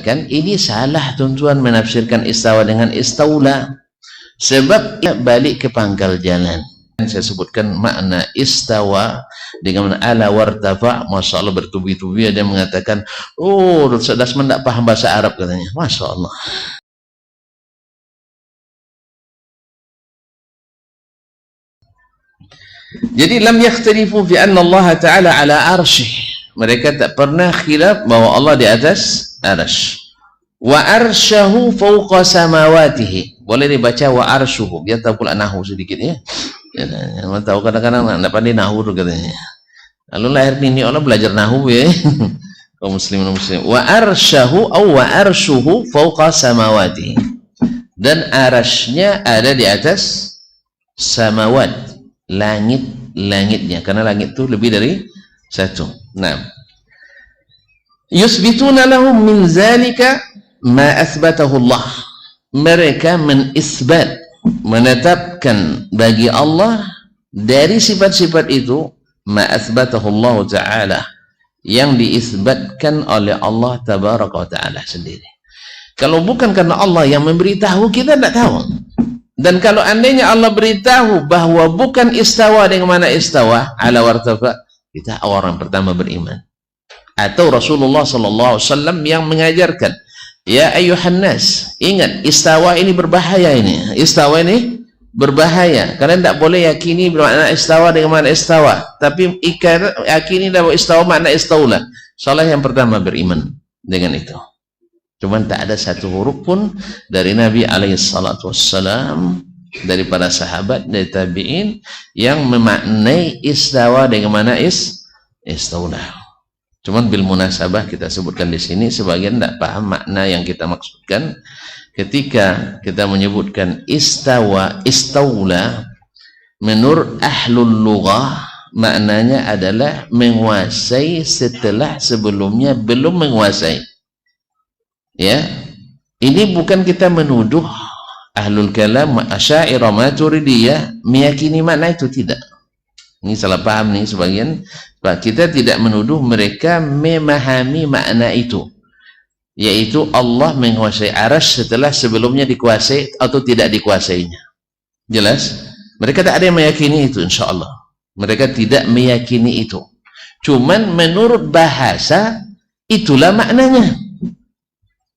Kan ini salah tuan-tuan menafsirkan istawa dengan istaula, sebab ia balik ke pangkal jalan. Saya sebutkan makna istawa dengan makna ala wartafa. Masya Allah, bertubi-tubi ada mengatakan, oh sudah tidak paham bahasa Arab katanya. Masya Allah. Jadi lam yakhtalifu fi anna Allah Ta'ala ala arsyih. Mereka tak pernah khilaf bahwa Allah di atas arsy. Wa arsyahu fawqa samawatihi. Boleh dibaca wa arshuhu. Biar tahu pula nahu sedikit ya. Yang tahu kadang-kadang nak pandai nahu tu katanya. Lalu lahir ini Allah belajar nahu ya. Kaum muslimin muslim. Wa arsyahu atau wa arshuhu fawqa samawatihi. Dan arasy-nya ada di atas samawat, langit-langitnya, karena langit itu lebih dari satu. Nah, yusbituna lahum min zalika ma athbatahu Allah. Mereka menisbat, menetapkan bagi Allah dari sifat-sifat itu ma athbatahu Allah Ta'ala, yang diisbatkan oleh Allah Tabaraka wa Ta'ala sendiri. Kalau bukan karena Allah yang memberitahu, kita tidak tahu. Dan kalau andainya Allah beritahu bahwa bukan istawa dengan mana istawa ala wartafa, kita orang pertama beriman. Atau Rasulullah SAW yang mengajarkan, ya ayuhan nas, ingat istawa ini berbahaya ini. Istawa ini berbahaya. Kalian tidak boleh yakini bermakna istawa dengan mana istawa, tapi yakini bahwa istawa makna istaula. Salah yang pertama beriman dengan itu. Cuman tak ada satu huruf pun dari Nabi SAW, dari para sahabat, dari tabi'in yang memaknai istawa dengan mana istaula. Cuman bil munasabah kita sebutkan di sini, sebagian tidak paham makna yang kita maksudkan ketika kita menyebutkan istawa, istaula. Menurut ahlul lughah maknanya adalah menguasai setelah sebelumnya belum menguasai. Ya, ini bukan kita menuduh ahlul kalam, Asy'ariyah, Maturidiyah meyakini makna itu, tidak. Ini salah paham nih sebagian. Kita tidak menuduh mereka memahami makna itu, yaitu Allah menguasai arasy setelah sebelumnya dikuasai atau tidak dikuasainya. Jelas? Mereka tak ada yang meyakini itu, insya Allah. Mereka tidak meyakini itu. Cuman menurut bahasa itulah maknanya.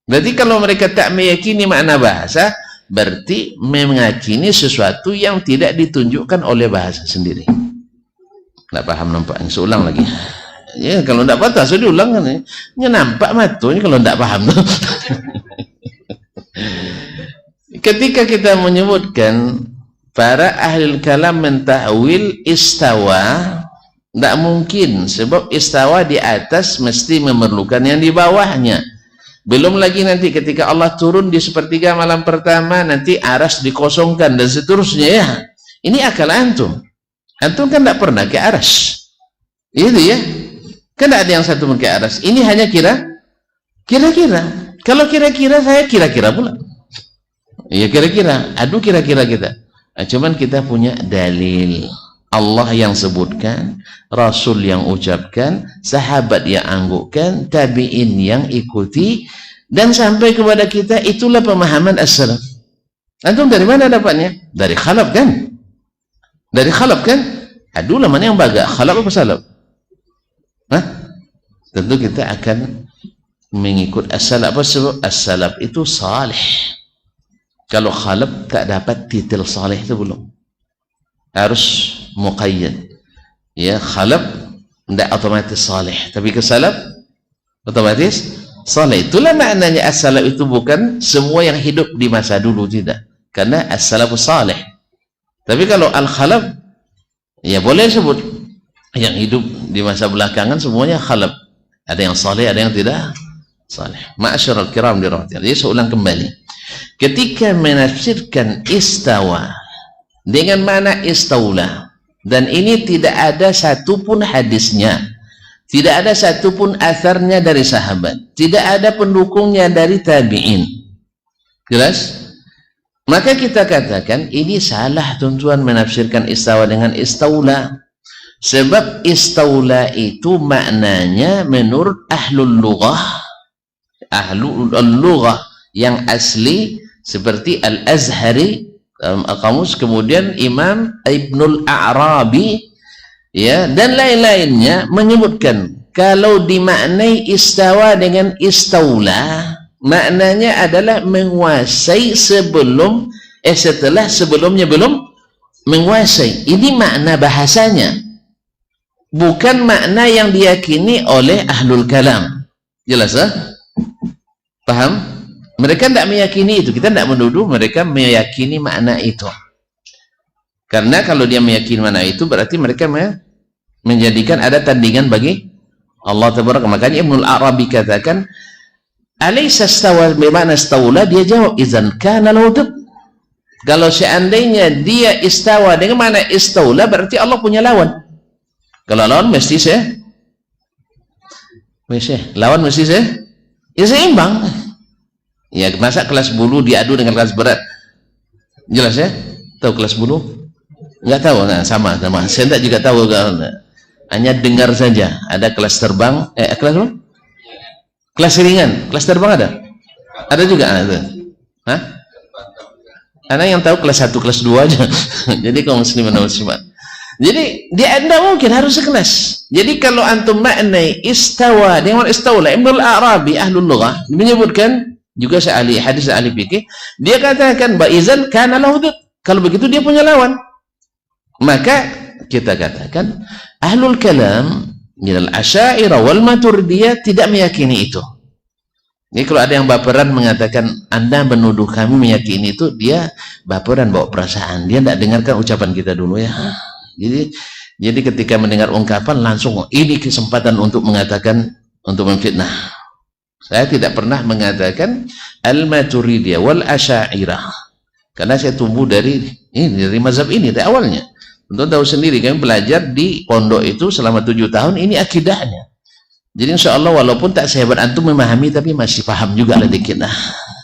Berarti kalau mereka tak meyakini makna bahasa, berarti meyakini sesuatu yang tidak ditunjukkan oleh bahasa sendiri. Tak paham nampaknya. Seulang lagi. Ya, kalau tak patah, saya diulang kan. Ya, nampak matunya kalau tak paham. Ketika kita menyebutkan para ahli kalam mentahwil istawa, tak mungkin, sebab istawa di atas mesti memerlukan yang di bawahnya. Belum lagi nanti ketika Allah turun di sepertiga malam pertama, nanti aras dikosongkan dan seterusnya ya. Ini akal antum. Antum kan tidak pernah ke aras. Itu ya. Kan tidak ada yang satu pun ke aras. Ini hanya kira-kira. Kalau kira-kira, saya kira-kira pula. Ya kira-kira. Aduh kira-kira kita. Nah, cuman kita punya dalil. Allah yang sebutkan, Rasul yang ucapkan, sahabat yang anggukkan, tabi'in yang ikuti, dan sampai kepada kita. Itulah pemahaman as-salaf. Antum dari mana dapatnya? Dari khalaf kan? Dari khalaf kan? Aduh lah, mana yang baga? Khalaf apa salaf? Hah? Tentu kita akan mengikut as-salaf. Apa sebab? As-salaf itu salih. Kalau khalaf tak dapat titel salih itu belum. Harus muqayyad. Ya, khalaf tidak otomatis salih, tapi ke salaf otomatis salih. Itulah maknanya as-salaf itu bukan semua yang hidup di masa dulu, tidak. Karena as-salafus salih. Tapi kalau al-khalaf, ya boleh sebut yang hidup di masa belakangan semuanya khalaf. Ada yang salih, ada yang tidak salih. Ma'asyiral kiram dirahmati. Jadi saya ulang kembali. Ketika menafsirkan istawa dengan mana istaula, dan ini tidak ada satupun hadisnya, tidak ada satupun atharnya dari sahabat, tidak ada pendukungnya dari tabi'in. Jelas? Maka kita katakan ini salah tuan-tuan menafsirkan istawa dengan istaula. Sebab istaula itu maknanya menurut ahlul lughah, Ahlul lughah yang asli seperti Al-Azhari dalam kamus, kemudian Imam Ibnul A'rabi, ya, dan lain-lainnya menyebutkan kalau dimaknai istawa dengan istaula, maknanya adalah menguasai sebelum setelah sebelumnya belum menguasai. Ini makna bahasanya, bukan makna yang diyakini oleh ahlul kalam. Jelas, paham? Mereka tidak meyakini itu. Kita tidak menuduh mereka meyakini makna itu, karena kalau dia meyakini makna itu berarti mereka menjadikan ada tandingan bagi Allah Tabaraka. Makanya Ibnul Arabi katakan alaysa stawa bimana staula, dia jawab izan kana laudud. Kalau seandainya dia istawa dengan mana istaula, berarti Allah punya lawan. Kalau lawan mesti lawan mesti ya seimbang. Ya, masa kelas bulu diadu dengan kelas berat? Jelas ya? Tahu kelas bulu? Enggak tahu. Nah, sama. Saya tidak juga tahu, hanya dengar saja. Ada kelas terbang, kelas apa? Kelas ringan, kelas terbang ada? Ada juga. Hah? Karena yang tahu kelas 1, kelas 2 aja. Jadi kaum muslimin dan muslimat. Jadi dia tidak mungkin, harus sekelas. Jadi kalau antum maknai istawa dengan istaula, Ibnul Arabi ahlul lughah menyebutkan, juga ahli hadis, ahli fikih, dia katakan ba'izan kana lahudud. Kalau begitu dia punya lawan. Maka kita katakan ahlul kalam minal asy'ariyah wal maturidiyah tidak meyakini itu. Jadi kalau ada yang baperan mengatakan Anda menuduh kami meyakini itu, dia baperan, bawa perasaan. Dia tidak dengarkan ucapan kita dulu, ya. Jadi ketika mendengar ungkapan langsung ini kesempatan untuk mengatakan, untuk memfitnah. Saya tidak pernah mengatakan al-maturidiyah wal asy'ariyah, karena saya tumbuh dari mazhab ini dari awalnya. Untuk tahu sendiri, kami belajar di pondok itu selama 7 tahun, ini akidahnya. Jadi insya Allah walaupun tak sehebat antum memahami, tapi masih paham juga lah dikit.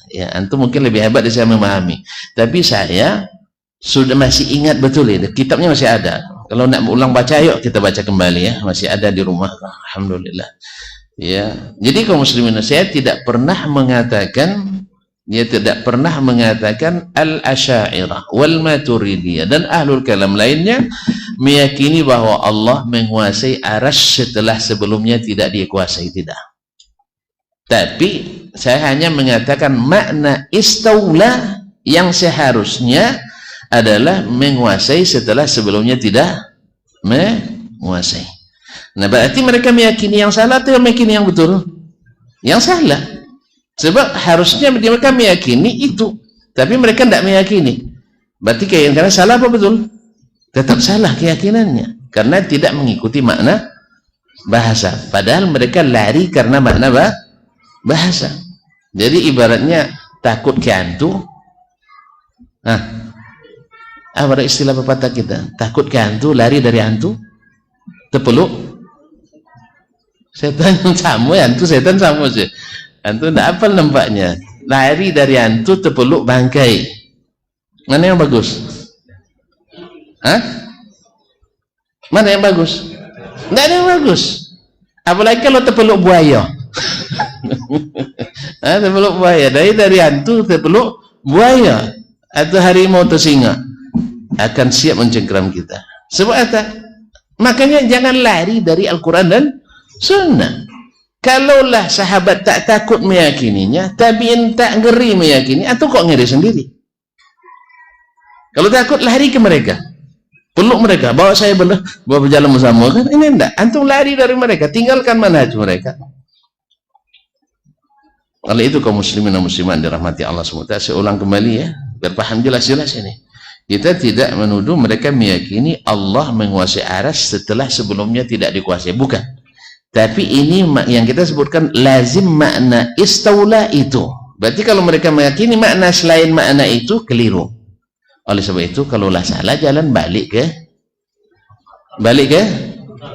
Ya, antum mungkin lebih hebat dari saya memahami, tapi saya sudah masih ingat betul ya, kitabnya masih ada. Kalau nak ulang baca, yuk kita baca kembali ya, masih ada di rumah. Alhamdulillah. Ya, jadi kaum muslimin, saya tidak pernah mengatakan, al-asy'ariyah wal maturidiyah dan ahlul kalam lainnya meyakini bahwa Allah menguasai arasy setelah sebelumnya tidak dikuasai, tidak. Tapi saya hanya mengatakan makna istaula yang seharusnya adalah menguasai setelah sebelumnya tidak menguasai. Nah, berarti mereka meyakini yang salah atau meyakini yang betul? Yang salah. Sebab harusnya mereka meyakini itu, tapi mereka tidak meyakini. Berarti keyakinan salah apa betul? Tetap salah keyakinannya, karena tidak mengikuti makna bahasa. Padahal mereka lari karena makna bahasa. Jadi ibaratnya takut ke hantu. Apa istilah pepatah kita? Takut ke hantu, lari dari hantu, terpeluk setan. Sama hantu setan sama sih. Hantu tidak apa nampaknya. Lari dari hantu, terpeluk bangkai. Mana yang bagus? Mana yang bagus? Tidak ada yang bagus. Apalagi kalau terpeluk buaya. Terpeluk buaya. Dari hantu terpeluk buaya atau harimau atau singa, akan siap mencengkeram kita. Sebab apa? Makanya jangan lari dari Al-Quran dan Sunnah. Kalaulah sahabat tak takut meyakininya, tabi'in tak ngeri meyakini, atau kok ngeri sendiri? Kalau takut, lari ke mereka, peluk mereka, bawa saya bawa berjalan bersama. Kan ini enggak, antum lari dari mereka, tinggalkan manhaj mereka. Kalau itu kaum muslimin dan muslimat dirahmati Allah SWT, saya ulang kembali ya, biar paham jelas-jelas ini. Kita tidak menuduh mereka meyakini Allah menguasai arasy setelah sebelumnya tidak dikuasai, bukan. Tapi ini yang kita sebutkan lazim makna istaula itu. Berarti kalau mereka meyakini makna selain makna itu, keliru. Oleh sebab itu, kalaulah salah, jalan balik ke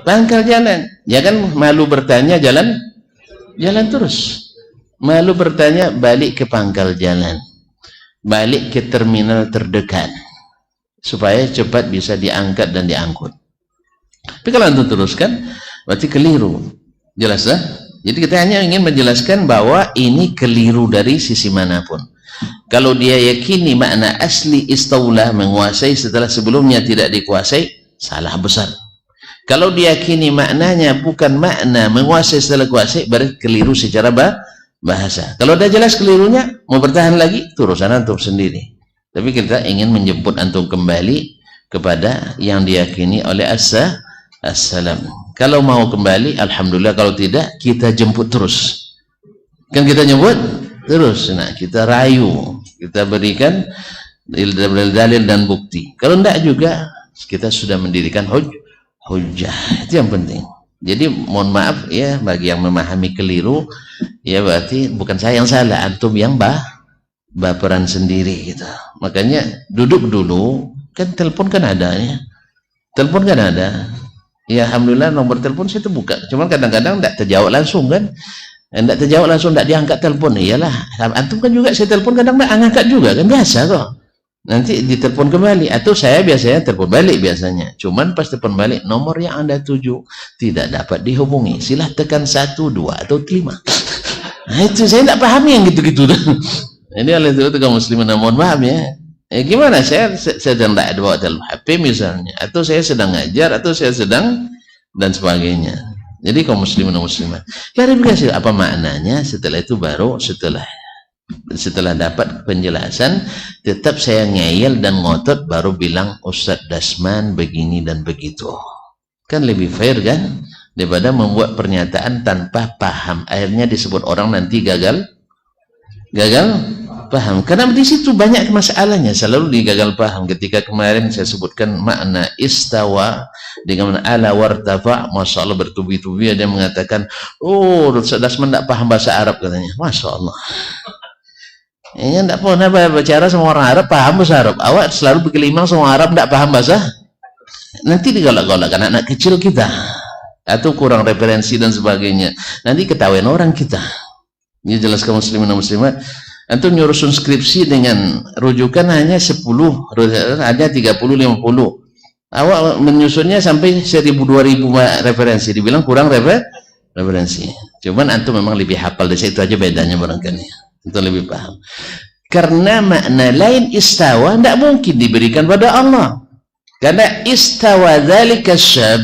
pangkal jalan. Jangan malu bertanya, jalan terus. Malu bertanya, balik ke pangkal jalan, balik ke terminal terdekat, supaya cepat bisa diangkat dan diangkut. Tapi kalau antum teruskan, berarti keliru. Jelas dah? Jadi kita hanya ingin menjelaskan bahwa ini keliru dari sisi manapun. Kalau dia yakini makna asli istaula, menguasai setelah sebelumnya tidak dikuasai, salah besar. Kalau dia yakini maknanya bukan makna menguasai setelah kuasai, berarti keliru secara bahasa. Kalau udah jelas kelirunya, mau bertahan lagi, itu urusan antum sendiri. Tapi kita ingin menjemput antum kembali kepada yang diyakini oleh as-salam. Kalau mau kembali, alhamdulillah. Kalau tidak, kita jemput terus. Kan kita jemput terus. Nah, kita rayu, kita berikan dalil dan bukti. Kalau tidak juga, kita sudah mendirikan hujjah. Itu yang penting. Jadi mohon maaf ya bagi yang memahami keliru, ya berarti bukan saya yang salah, antum yang baperan sendiri gitu. Makanya duduk dulu, kan telepon kan ada ya. Telepon kan ada. Ya alhamdulillah nomor telepon saya terbuka. Cuman kadang-kadang tidak terjawab langsung kan. Tidak terjawab langsung, tidak diangkat telepon. Iyalah, antum kan juga saya telepon kadang tidak angkat juga kan, biasa kok. Nanti ditelepon kembali, atau saya biasanya telepon balik biasanya. Cuman pas telepon balik, nomor yang Anda tuju tidak dapat dihubungi. Silah tekan 1, 2 atau 5. Nah, itu saya tidak pahami yang gitu-gitu. Ini oleh itu kaum muslimin, mohon maaf ya. Gimana saya sedang tidak ada bawa telepon HP misalnya, atau saya sedang ngajar, atau saya sedang dan sebagainya. Jadi kaum muslimin dan muslimat, klarifikasi apa maknanya, setelah itu baru setelah dapat penjelasan, tetap saya ngeyel dan ngotot baru bilang Ustadz Dasman begini dan begitu. Kan lebih fair kan daripada membuat pernyataan tanpa paham, akhirnya disebut orang nanti gagal paham. Karena di situ banyak masalahnya, selalu digagal paham. Ketika kemarin saya sebutkan makna istawa dengan ala wartafa, masya Allah bertubi-tubi ada yang mengatakan, oh Dasman tidak paham bahasa Arab katanya. Masya Allah. Ini tidak pernah bicara sama orang Arab paham bahasa Arab. Awak selalu berkelimang sama Arab tidak paham bahasa. Nanti digolak-golakkan anak kecil kita, atau kurang referensi dan sebagainya. Nanti ketahuan orang kita. Ini jelas kaum muslimin dan muslimat. Antum nyurusun skripsi dengan rujukan hanya 10, hanya 30, 50. Awak menyusunnya sampai 1000, 2000 referensi. Dibilang kurang referensi. Cuman antum memang lebih hafal dari itu aja bedanya barangkali. Itu lebih paham. Karena makna lain istawa tidak mungkin diberikan pada Allah. Karena istawa dzalika syab,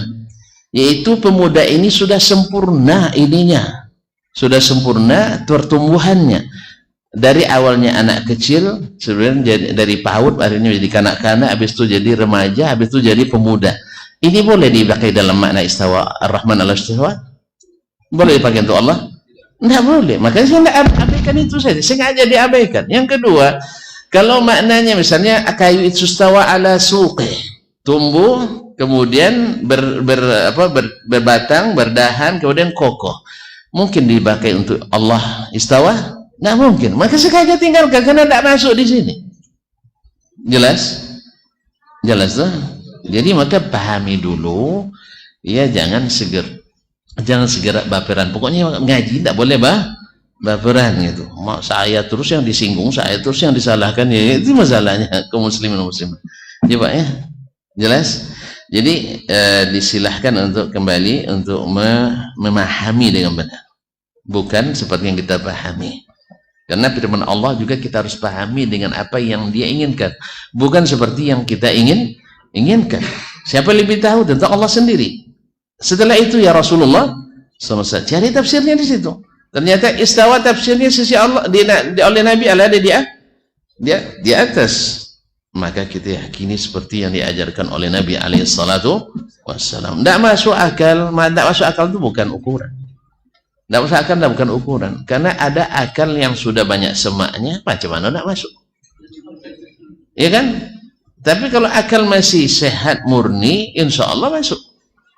yaitu pemuda ini sudah sempurna ininya. Sudah sempurna pertumbuhannya. Dari awalnya anak kecil, sebenarnya dari PAUD, akhirnya jadi kanak-kanak, habis itu jadi remaja, habis itu jadi pemuda. Ini boleh dipakai dalam makna istawa ar-Rahman al-istawa? Boleh dipakai untuk Allah? Tidak boleh. Makanya saya tidak abaikan itu saja. Sengaja diabaikan. Yang kedua, kalau maknanya misalnya kayu itu istawa ala suqi, tumbuh, kemudian berbatang, berdahan, kemudian kokoh. Mungkin dipakai untuk Allah istawa? Nggak mungkin. Maka sengaja tinggalkan karena tidak masuk di sini. Jelas? Jelas tuh? Jadi maka pahami dulu, ya jangan segera baperan. Pokoknya ngaji tidak boleh baperan gitu. Saya terus yang disinggung, saya terus yang disalahkan, ya itu masalahnya kaum muslimin dan muslimat. Ya Pak ya? Jelas? Jadi disilahkan untuk kembali untuk memahami dengan benar. Bukan seperti yang kita pahami. Karena firman Allah juga kita harus pahami dengan apa yang Dia inginkan, bukan seperti yang kita inginkan. Siapa lebih tahu tentang Allah sendiri. Setelah itu ya Rasulullah SAW cari tafsirnya di situ. Ternyata istawa tafsirnya sisi Allah oleh Nabi ada di atas. Maka kita yakini seperti yang diajarkan oleh Nabi alaihissalatu wassalam. Tidak masuk akal, itu bukan ukuran. Tidak masuk akal, bukan ukuran. Karena ada akal yang sudah banyak semaknya, macam mana tidak masuk? Ya kan? Tapi kalau akal masih sehat murni, insya Allah masuk.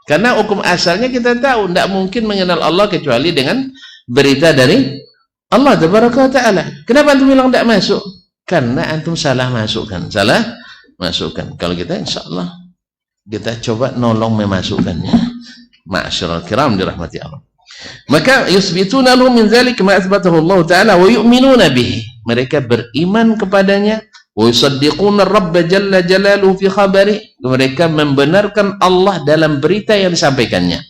Karena hukum asalnya kita tahu, tidak mungkin mengenal Allah kecuali dengan berita dari Allah Tabaraka wa Ta'ala. Kenapa antum bilang tidak masuk? Karena antum salah masukkan. Salah masukkan. Kalau kita insya Allah kita coba nolong memasukkannya. Ma'asyiral kiram dirahmati Allah. Maka yusbituna lahu min dzalik ma athbatahu Allah Ta'ala wa yu'minuna bihi. Mereka beriman kepadanya, wa yusaddiquna Rabb jalla jalaluhu fi khabari. Mereka membenarkan Allah dalam berita yang disampaikannya.